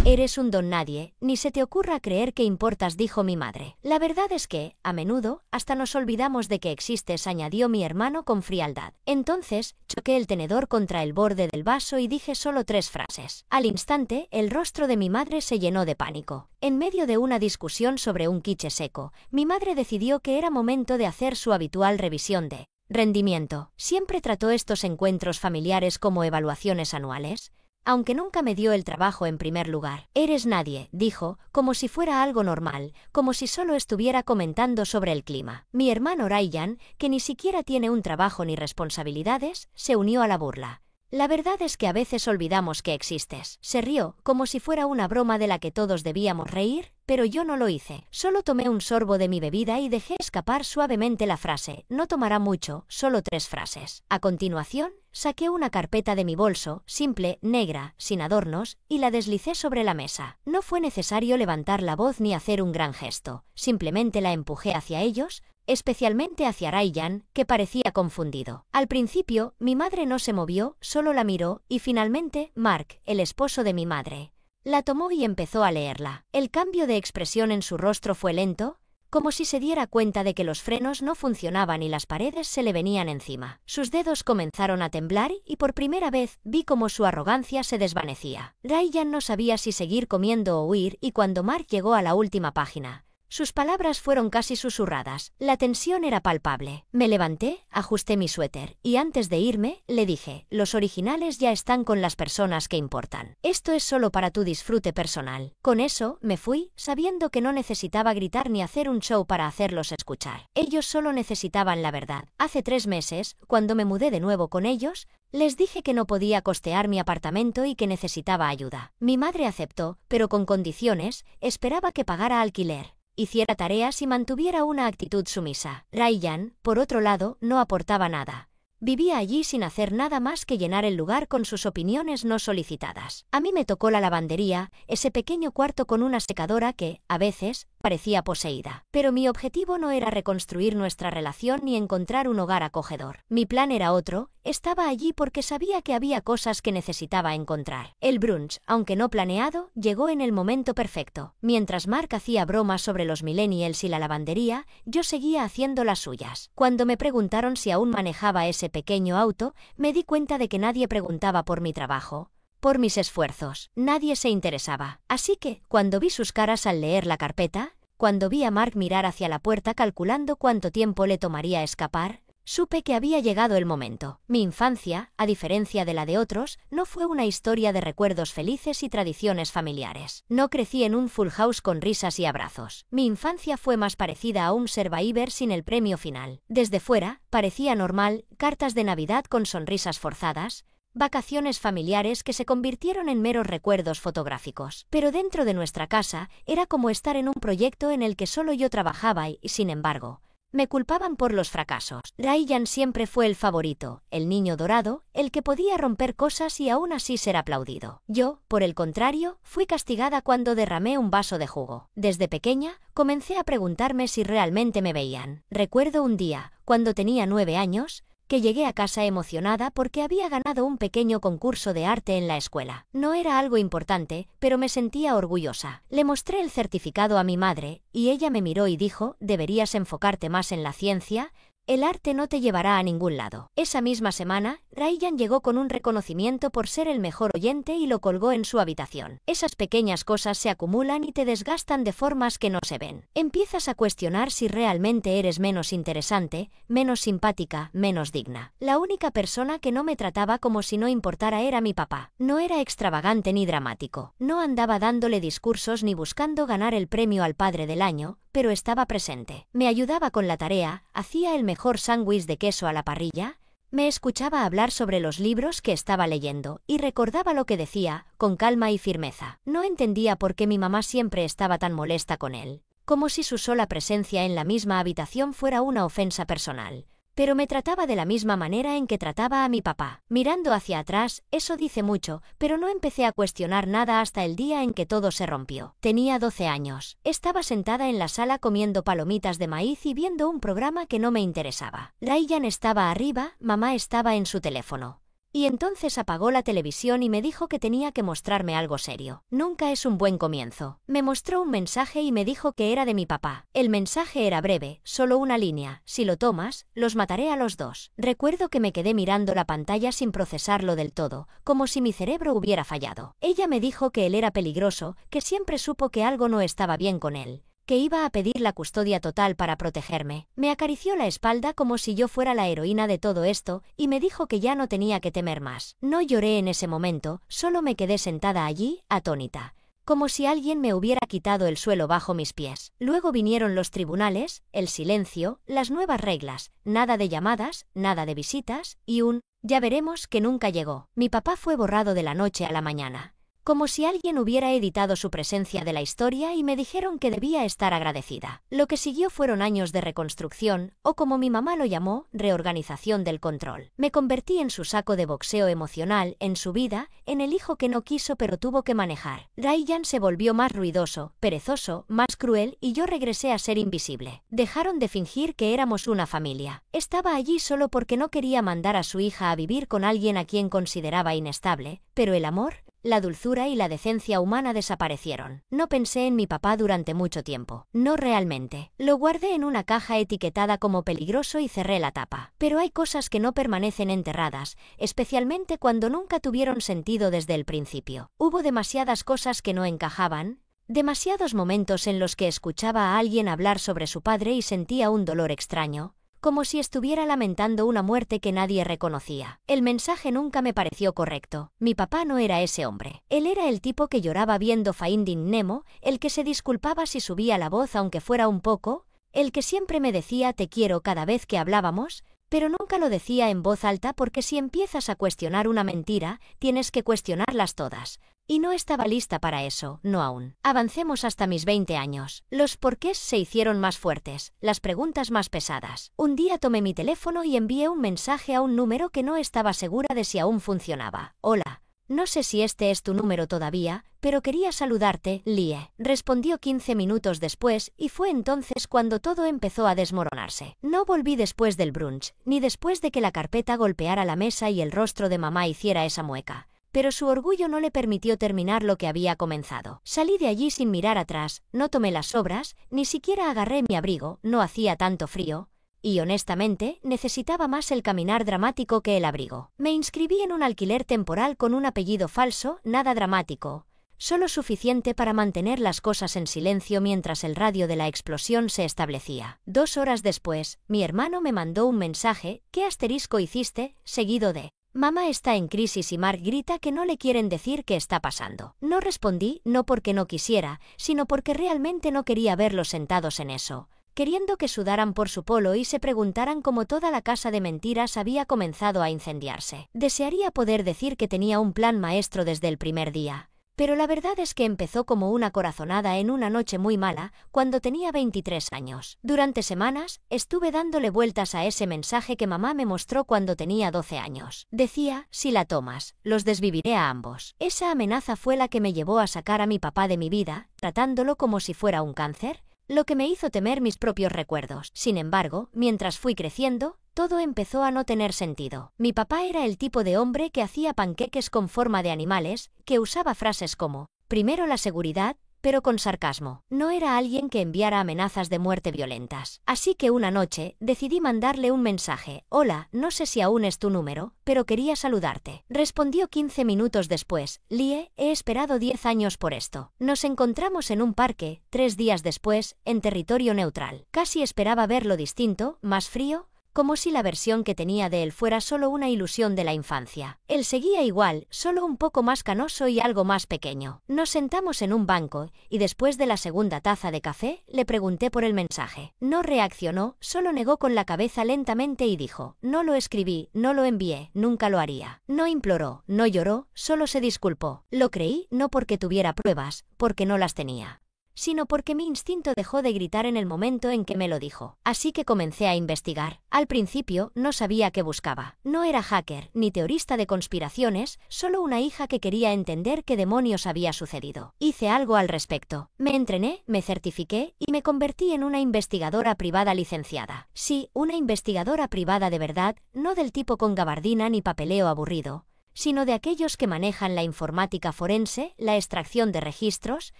Eres un don nadie, ni se te ocurra creer que importas, dijo mi madre. La verdad es que, a menudo, hasta nos olvidamos de que existes, añadió mi hermano con frialdad. Entonces, choqué el tenedor contra el borde del vaso y dije solo 3 frases. Al instante, el rostro de mi madre se llenó de pánico. En medio de una discusión sobre un quiche seco, mi madre decidió que era momento de hacer su habitual revisión de rendimiento. Siempre trató estos encuentros familiares como evaluaciones anuales, aunque nunca me dio el trabajo en primer lugar. Eres nadie, dijo, como si fuera algo normal, como si solo estuviera comentando sobre el clima. Mi hermano Ryan, que ni siquiera tiene un trabajo ni responsabilidades, se unió a la burla. La verdad es que a veces olvidamos que existes. Se rió, como si fuera una broma de la que todos debíamos reír, pero yo no lo hice. Solo tomé un sorbo de mi bebida y dejé escapar suavemente la frase, no tomará mucho, solo 3 frases. A continuación, saqué una carpeta de mi bolso, simple, negra, sin adornos, y la deslicé sobre la mesa. No fue necesario levantar la voz ni hacer un gran gesto, simplemente la empujé hacia ellos, especialmente hacia Ryan, que parecía confundido. Al principio, mi madre no se movió, solo la miró, y finalmente, Mark, el esposo de mi madre, la tomó y empezó a leerla. El cambio de expresión en su rostro fue lento, como si se diera cuenta de que los frenos no funcionaban y las paredes se le venían encima. Sus dedos comenzaron a temblar y por primera vez vi cómo su arrogancia se desvanecía. Ryan no sabía si seguir comiendo o huir y cuando Mark llegó a la última página, sus palabras fueron casi susurradas. La tensión era palpable. Me levanté, ajusté mi suéter, y antes de irme, le dije, los originales ya están con las personas que importan. Esto es solo para tu disfrute personal. Con eso, me fui, sabiendo que no necesitaba gritar ni hacer un show para hacerlos escuchar. Ellos solo necesitaban la verdad. Hace 3 meses, cuando me mudé de nuevo con ellos, les dije que no podía costear mi apartamento y que necesitaba ayuda. Mi madre aceptó, pero con condiciones, esperaba que pagara alquiler, hiciera tareas y mantuviera una actitud sumisa. Ryan, por otro lado, no aportaba nada. Vivía allí sin hacer nada más que llenar el lugar con sus opiniones no solicitadas. A mí me tocó la lavandería, ese pequeño cuarto con una secadora que, a veces, parecía poseída. Pero mi objetivo no era reconstruir nuestra relación ni encontrar un hogar acogedor. Mi plan era otro, estaba allí porque sabía que había cosas que necesitaba encontrar. El brunch, aunque no planeado, llegó en el momento perfecto. Mientras Mark hacía bromas sobre los millennials y la lavandería, yo seguía haciendo las suyas. Cuando me preguntaron si aún manejaba ese pequeño auto, me di cuenta de que nadie preguntaba por mi trabajo, por mis esfuerzos. Nadie se interesaba. Así que, cuando vi sus caras al leer la carpeta, cuando vi a Mark mirar hacia la puerta calculando cuánto tiempo le tomaría escapar, supe que había llegado el momento. Mi infancia, a diferencia de la de otros, no fue una historia de recuerdos felices y tradiciones familiares. No crecí en un full house con risas y abrazos. Mi infancia fue más parecida a un Survivor sin el premio final. Desde fuera, parecía normal, cartas de Navidad con sonrisas forzadas, vacaciones familiares que se convirtieron en meros recuerdos fotográficos. Pero dentro de nuestra casa, era como estar en un proyecto en el que solo yo trabajaba y, sin embargo, me culpaban por los fracasos. Ryan siempre fue el favorito, el niño dorado, el que podía romper cosas y aún así ser aplaudido. Yo, por el contrario, fui castigada cuando derramé un vaso de jugo. Desde pequeña, comencé a preguntarme si realmente me veían. Recuerdo un día, cuando tenía 9 años, que llegué a casa emocionada porque había ganado un pequeño concurso de arte en la escuela. No era algo importante, pero me sentía orgullosa. Le mostré el certificado a mi madre, y ella me miró y dijo, deberías enfocarte más en la ciencia, el arte no te llevará a ningún lado. Esa misma semana, Ryan llegó con un reconocimiento por ser el mejor oyente y lo colgó en su habitación. Esas pequeñas cosas se acumulan y te desgastan de formas que no se ven. Empiezas a cuestionar si realmente eres menos interesante, menos simpática, menos digna. La única persona que no me trataba como si no importara era mi papá. No era extravagante ni dramático. No andaba dándole discursos ni buscando ganar el premio al padre del año, pero estaba presente. Me ayudaba con la tarea, hacía el mejor sándwich de queso a la parrilla, me escuchaba hablar sobre los libros que estaba leyendo y recordaba lo que decía, con calma y firmeza. No entendía por qué mi mamá siempre estaba tan molesta con él, como si su sola presencia en la misma habitación fuera una ofensa personal. Pero me trataba de la misma manera en que trataba a mi papá. Mirando hacia atrás, eso dice mucho, pero no empecé a cuestionar nada hasta el día en que todo se rompió. Tenía 12 años. Estaba sentada en la sala comiendo palomitas de maíz y viendo un programa que no me interesaba. Ryan estaba arriba, mamá estaba en su teléfono. Y entonces apagó la televisión y me dijo que tenía que mostrarme algo serio. Nunca es un buen comienzo. Me mostró un mensaje y me dijo que era de mi papá. El mensaje era breve, solo una línea. Si lo tomas, los mataré a los dos. Recuerdo que me quedé mirando la pantalla sin procesarlo del todo, como si mi cerebro hubiera fallado. Ella me dijo que él era peligroso, que siempre supo que algo no estaba bien con él, que iba a pedir la custodia total para protegerme. Me acarició la espalda como si yo fuera la heroína de todo esto y me dijo que ya no tenía que temer más. No lloré en ese momento, solo me quedé sentada allí, atónita, como si alguien me hubiera quitado el suelo bajo mis pies. Luego vinieron los tribunales, el silencio, las nuevas reglas, nada de llamadas, nada de visitas y ya veremos que nunca llegó. Mi papá fue borrado de la noche a la mañana, como si alguien hubiera editado su presencia de la historia y me dijeron que debía estar agradecida. Lo que siguió fueron años de reconstrucción, o como mi mamá lo llamó, reorganización del control. Me convertí en su saco de boxeo emocional, en su vida, en el hijo que no quiso pero tuvo que manejar. Ryan se volvió más ruidoso, perezoso, más cruel y yo regresé a ser invisible. Dejaron de fingir que éramos una familia. Estaba allí solo porque no quería mandar a su hija a vivir con alguien a quien consideraba inestable, pero el amor, la dulzura y la decencia humana desaparecieron. No pensé en mi papá durante mucho tiempo. No realmente. Lo guardé en una caja etiquetada como peligroso y cerré la tapa. Pero hay cosas que no permanecen enterradas, especialmente cuando nunca tuvieron sentido desde el principio. Hubo demasiadas cosas que no encajaban, demasiados momentos en los que escuchaba a alguien hablar sobre su padre y sentía un dolor extraño, como si estuviera lamentando una muerte que nadie reconocía. El mensaje nunca me pareció correcto. Mi papá no era ese hombre. Él era el tipo que lloraba viendo Finding Nemo, el que se disculpaba si subía la voz aunque fuera un poco, el que siempre me decía te quiero cada vez que hablábamos, pero nunca lo decía en voz alta porque si empiezas a cuestionar una mentira, tienes que cuestionarlas todas. Y no estaba lista para eso, no aún. Avancemos hasta mis 20 años. Los porqués se hicieron más fuertes, las preguntas más pesadas. Un día tomé mi teléfono y envié un mensaje a un número que no estaba segura de si aún funcionaba. Hola. No sé si este es tu número todavía, pero quería saludarte, Lie. Respondió 15 minutos después y fue entonces cuando todo empezó a desmoronarse. No volví después del brunch, ni después de que la carpeta golpeara la mesa y el rostro de mamá hiciera esa mueca. Pero su orgullo no le permitió terminar lo que había comenzado. Salí de allí sin mirar atrás, no tomé las sobras, ni siquiera agarré mi abrigo, no hacía tanto frío, y honestamente, necesitaba más el caminar dramático que el abrigo. Me inscribí en un alquiler temporal con un apellido falso, nada dramático, solo suficiente para mantener las cosas en silencio mientras el radio de la explosión se establecía. 2 horas después, mi hermano me mandó un mensaje, ¿qué asterisco hiciste?, seguido de mamá está en crisis y Mark grita que no le quieren decir qué está pasando. No respondí, no porque no quisiera, sino porque realmente no quería verlos sentados en eso, queriendo que sudaran por su polo y se preguntaran cómo toda la casa de mentiras había comenzado a incendiarse. Desearía poder decir que tenía un plan maestro desde el primer día, pero la verdad es que empezó como una corazonada en una noche muy mala, cuando tenía 23 años. Durante semanas, estuve dándole vueltas a ese mensaje que mamá me mostró cuando tenía 12 años. Decía, si la tomas, los desviviré a ambos. Esa amenaza fue la que me llevó a sacar a mi papá de mi vida, tratándolo como si fuera un cáncer, lo que me hizo temer mis propios recuerdos. Sin embargo, mientras fui creciendo, todo empezó a no tener sentido. Mi papá era el tipo de hombre que hacía panqueques con forma de animales, que usaba frases como, primero la seguridad, pero con sarcasmo. No era alguien que enviara amenazas de muerte violentas. Así que una noche, decidí mandarle un mensaje. Hola, no sé si aún es tu número, pero quería saludarte. Respondió 15 minutos después. Lie, he esperado 10 años por esto. Nos encontramos en un parque, 3 días después, en territorio neutral. Casi esperaba verlo distinto, más frío, como si la versión que tenía de él fuera solo una ilusión de la infancia. Él seguía igual, solo un poco más canoso y algo más pequeño. Nos sentamos en un banco, y después de la segunda taza de café, le pregunté por el mensaje. No reaccionó, solo negó con la cabeza lentamente y dijo, no lo escribí, no lo envié, nunca lo haría. No imploró, no lloró, solo se disculpó. Lo creí, no porque tuviera pruebas, porque no las tenía. sino porque mi instinto dejó de gritar en el momento en que me lo dijo. Así que comencé a investigar. Al principio no sabía qué buscaba. No era hacker, ni teorista de conspiraciones, solo una hija que quería entender qué demonios había sucedido. Hice algo al respecto. Me entrené, me certifiqué y me convertí en una investigadora privada licenciada. Sí, una investigadora privada de verdad, no del tipo con gabardina ni papeleo aburrido, sino de aquellos que manejan la informática forense, la extracción de registros,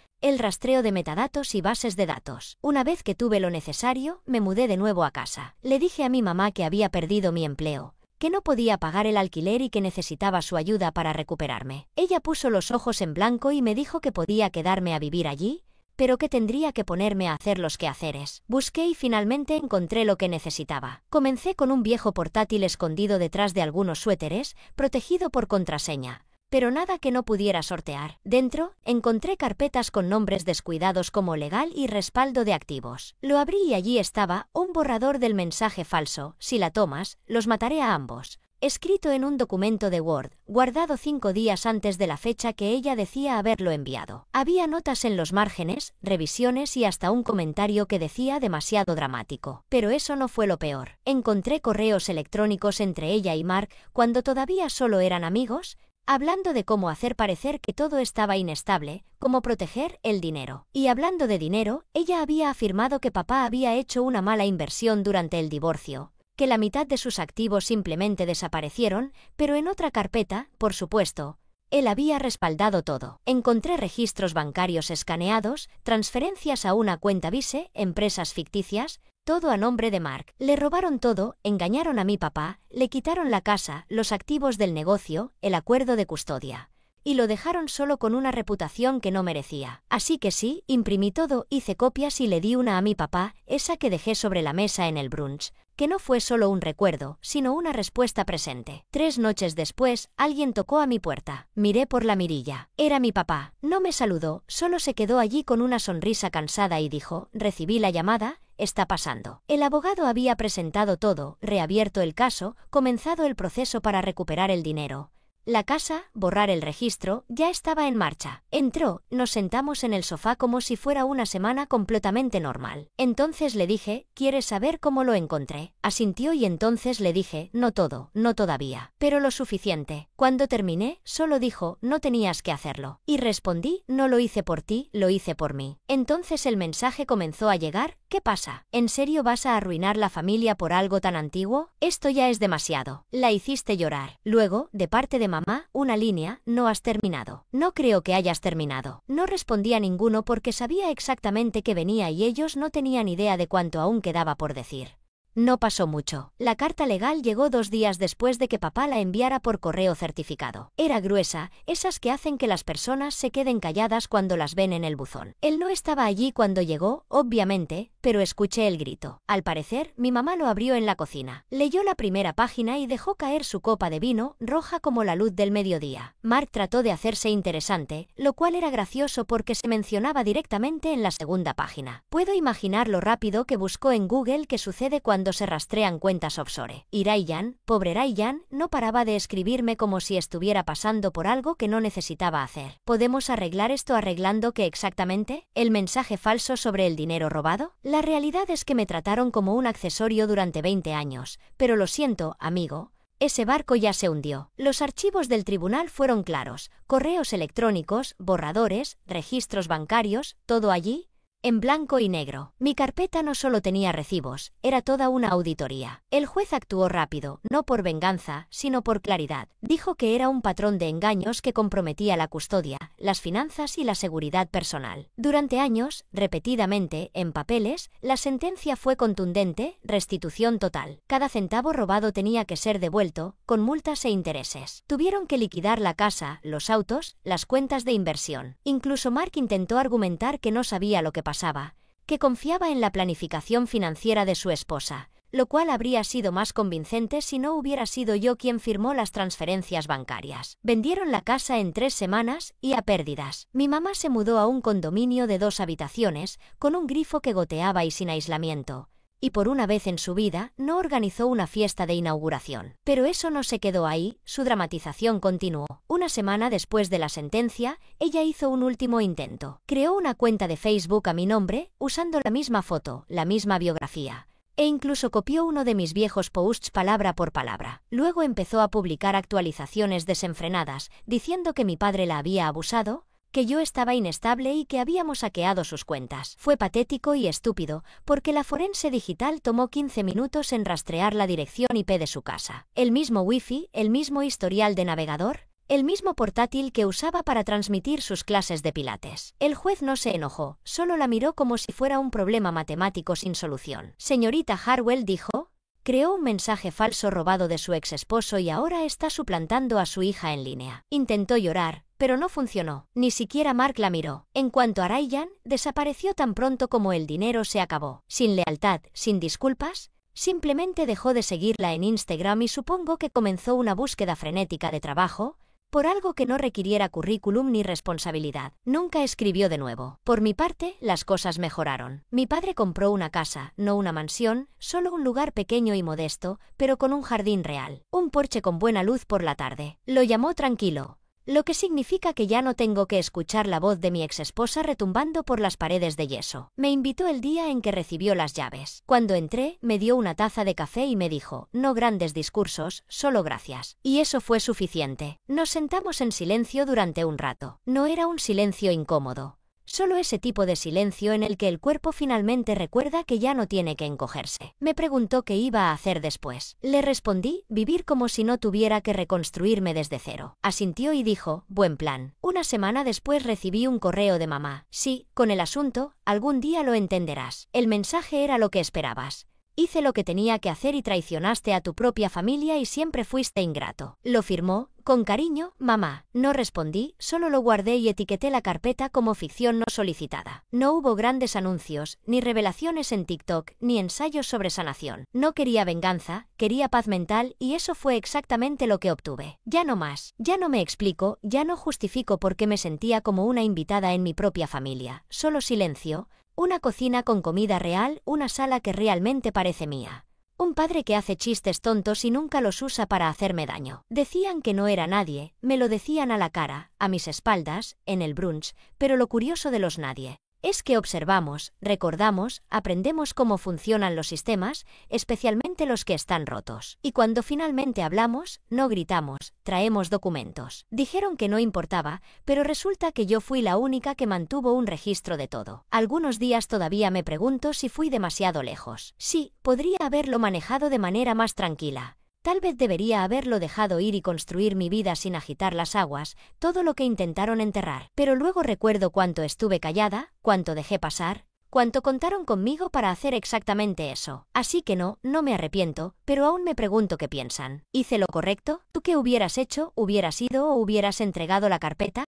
el rastreo de metadatos y bases de datos. Una vez que tuve lo necesario, me mudé de nuevo a casa. Le dije a mi mamá que había perdido mi empleo, que no podía pagar el alquiler y que necesitaba su ayuda para recuperarme. Ella puso los ojos en blanco y me dijo que podía quedarme a vivir allí, pero que tendría que ponerme a hacer los quehaceres. Busqué y finalmente encontré lo que necesitaba. Comencé con un viejo portátil escondido detrás de algunos suéteres, protegido por contraseña, pero nada que no pudiera sortear. Dentro, encontré carpetas con nombres descuidados como legal y respaldo de activos. Lo abrí y allí estaba un borrador del mensaje falso: si la tomas, los mataré a ambos, escrito en un documento de Word, guardado 5 días antes de la fecha que ella decía haberlo enviado. Había notas en los márgenes, revisiones y hasta un comentario que decía demasiado dramático. Pero eso no fue lo peor. Encontré correos electrónicos entre ella y Mark cuando todavía solo eran amigos, hablando de cómo hacer parecer que todo estaba inestable, cómo proteger el dinero. Y hablando de dinero, ella había afirmado que papá había hecho una mala inversión durante el divorcio, que la mitad de sus activos simplemente desaparecieron, pero en otra carpeta, por supuesto, él había respaldado todo. Encontré registros bancarios escaneados, transferencias a una cuenta Visa, empresas ficticias, todo a nombre de Mark. Le robaron todo, engañaron a mi papá, le quitaron la casa, los activos del negocio, el acuerdo de custodia, y lo dejaron solo con una reputación que no merecía. Así que sí, imprimí todo, hice copias y le di una a mi papá, esa que dejé sobre la mesa en el brunch, que no fue solo un recuerdo, sino una respuesta presente. 3 noches después, alguien tocó a mi puerta. Miré por la mirilla. Era mi papá. No me saludó, solo se quedó allí con una sonrisa cansada y dijo: recibí la llamada, está pasando. El abogado había presentado todo, reabierto el caso, comenzado el proceso para recuperar el dinero. La casa, borrar el registro, ya estaba en marcha. Entró, nos sentamos en el sofá como si fuera una semana completamente normal. Entonces le dije: ¿quieres saber cómo lo encontré? Asintió y entonces le dije: no todo, no todavía, pero lo suficiente. Cuando terminé, solo dijo: no tenías que hacerlo. Y respondí: no lo hice por ti, lo hice por mí. Entonces el mensaje comenzó a llegar: ¿qué pasa? ¿En serio vas a arruinar la familia por algo tan antiguo? Esto ya es demasiado. La hiciste llorar. Luego, de parte de mamá, una línea: no has terminado. No creo que hayas terminado. No respondí a ninguno porque sabía exactamente que venía y ellos no tenían idea de cuánto aún quedaba por decir. No pasó mucho. La carta legal llegó 2 días después de que papá la enviara por correo certificado. Era gruesa, esas que hacen que las personas se queden calladas cuando las ven en el buzón. Él no estaba allí cuando llegó, obviamente, pero escuché el grito. Al parecer, mi mamá lo abrió en la cocina. Leyó la primera página y dejó caer su copa de vino, roja como la luz del mediodía. Mark trató de hacerse interesante, lo cual era gracioso porque se mencionaba directamente en la segunda página. Puedo imaginar lo rápido que buscó en Google qué sucede cuando se rastrean cuentas offshore. Y Ryan, pobre Ryan, no paraba de escribirme como si estuviera pasando por algo que no necesitaba hacer. ¿Podemos arreglar esto arreglando qué exactamente? ¿El mensaje falso sobre el dinero robado? La realidad es que me trataron como un accesorio durante 20 años, pero lo siento, amigo. Ese barco ya se hundió. Los archivos del tribunal fueron claros: correos electrónicos, borradores, registros bancarios, todo allí, en blanco y negro. Mi carpeta no solo tenía recibos, era toda una auditoría. El juez actuó rápido, no por venganza, sino por claridad. Dijo que era un patrón de engaños que comprometía la custodia, las finanzas y la seguridad personal. Durante años, repetidamente, en papeles, la sentencia fue contundente: restitución total. Cada centavo robado tenía que ser devuelto, con multas e intereses. Tuvieron que liquidar la casa, los autos, las cuentas de inversión. Incluso Mark intentó argumentar que no sabía lo que pasaba, que confiaba en la planificación financiera de su esposa, lo cual habría sido más convincente si no hubiera sido yo quien firmó las transferencias bancarias. Vendieron la casa en 3 semanas y a pérdidas. Mi mamá se mudó a un condominio de 2 habitaciones, con un grifo que goteaba y sin aislamiento. y por una vez en su vida no organizó una fiesta de inauguración. Pero eso no se quedó ahí, su dramatización continuó. Una semana después de la sentencia, ella hizo un último intento. Creó una cuenta de Facebook a mi nombre, usando la misma foto, la misma biografía. E incluso copió uno de mis viejos posts palabra por palabra. Luego empezó a publicar actualizaciones desenfrenadas, diciendo que mi padre la había abusado, que yo estaba inestable y que habíamos hackeado sus cuentas. Fue patético y estúpido, porque la forense digital tomó 15 minutos en rastrear la dirección IP de su casa. El mismo wifi, el mismo historial de navegador, el mismo portátil que usaba para transmitir sus clases de pilates. El juez no se enojó, solo la miró como si fuera un problema matemático sin solución. Señorita Harwell dijo, creó un mensaje falso robado de su ex esposo y ahora está suplantando a su hija en línea. Intentó llorar, pero no funcionó. Ni siquiera Mark la miró. En cuanto a Ryan, desapareció tan pronto como el dinero se acabó. Sin lealtad, sin disculpas, simplemente dejó de seguirla en Instagram y supongo que comenzó una búsqueda frenética de trabajo, por algo que no requiriera currículum ni responsabilidad. Nunca escribió de nuevo. Por mi parte, las cosas mejoraron. Mi padre compró una casa, no una mansión, solo un lugar pequeño y modesto, pero con un jardín real. Un porche con buena luz por la tarde. Lo llamó tranquilo, lo que significa que ya no tengo que escuchar la voz de mi exesposa retumbando por las paredes de yeso. Me invitó el día en que recibió las llaves. Cuando entré, me dio una taza de café y me dijo, no grandes discursos, solo gracias. Y eso fue suficiente. Nos sentamos en silencio durante un rato. No era un silencio incómodo. Solo ese tipo de silencio en el que el cuerpo finalmente recuerda que ya no tiene que encogerse. Me preguntó qué iba a hacer después. Le respondí, vivir como si no tuviera que reconstruirme desde cero. Asintió y dijo, buen plan. Una semana después recibí un correo de mamá. Sí, con el asunto, algún día lo entenderás. El mensaje era lo que esperabas. Hice lo que tenía que hacer y traicionaste a tu propia familia y siempre fuiste ingrato. Lo firmó, con cariño, mamá. No respondí, solo lo guardé y etiqueté la carpeta como ficción no solicitada. No hubo grandes anuncios, ni revelaciones en TikTok, ni ensayos sobre sanación. No quería venganza, quería paz mental y eso fue exactamente lo que obtuve. Ya no más. Ya no me explico, ya no justifico por qué me sentía como una invitada en mi propia familia. Solo silencio. Una cocina con comida real, una sala que realmente parece mía. Un padre que hace chistes tontos y nunca los usa para hacerme daño. Decían que no era nadie, me lo decían a la cara, a mis espaldas, en el brunch, pero lo curioso de los nadie es que observamos, recordamos, aprendemos cómo funcionan los sistemas, especialmente los que están rotos. Y cuando finalmente hablamos, no gritamos, traemos documentos. Dijeron que no importaba, pero resulta que yo fui la única que mantuvo un registro de todo. Algunos días todavía me pregunto si fui demasiado lejos. Sí, podría haberlo manejado de manera más tranquila. Tal vez debería haberlo dejado ir y construir mi vida sin agitar las aguas, todo lo que intentaron enterrar. Pero luego recuerdo cuánto estuve callada, cuánto dejé pasar, cuánto contaron conmigo para hacer exactamente eso. Así que no me arrepiento, pero aún me pregunto qué piensan. ¿Hice lo correcto? ¿Tú qué hubieras hecho? ¿Hubieras ido o hubieras entregado la carpeta?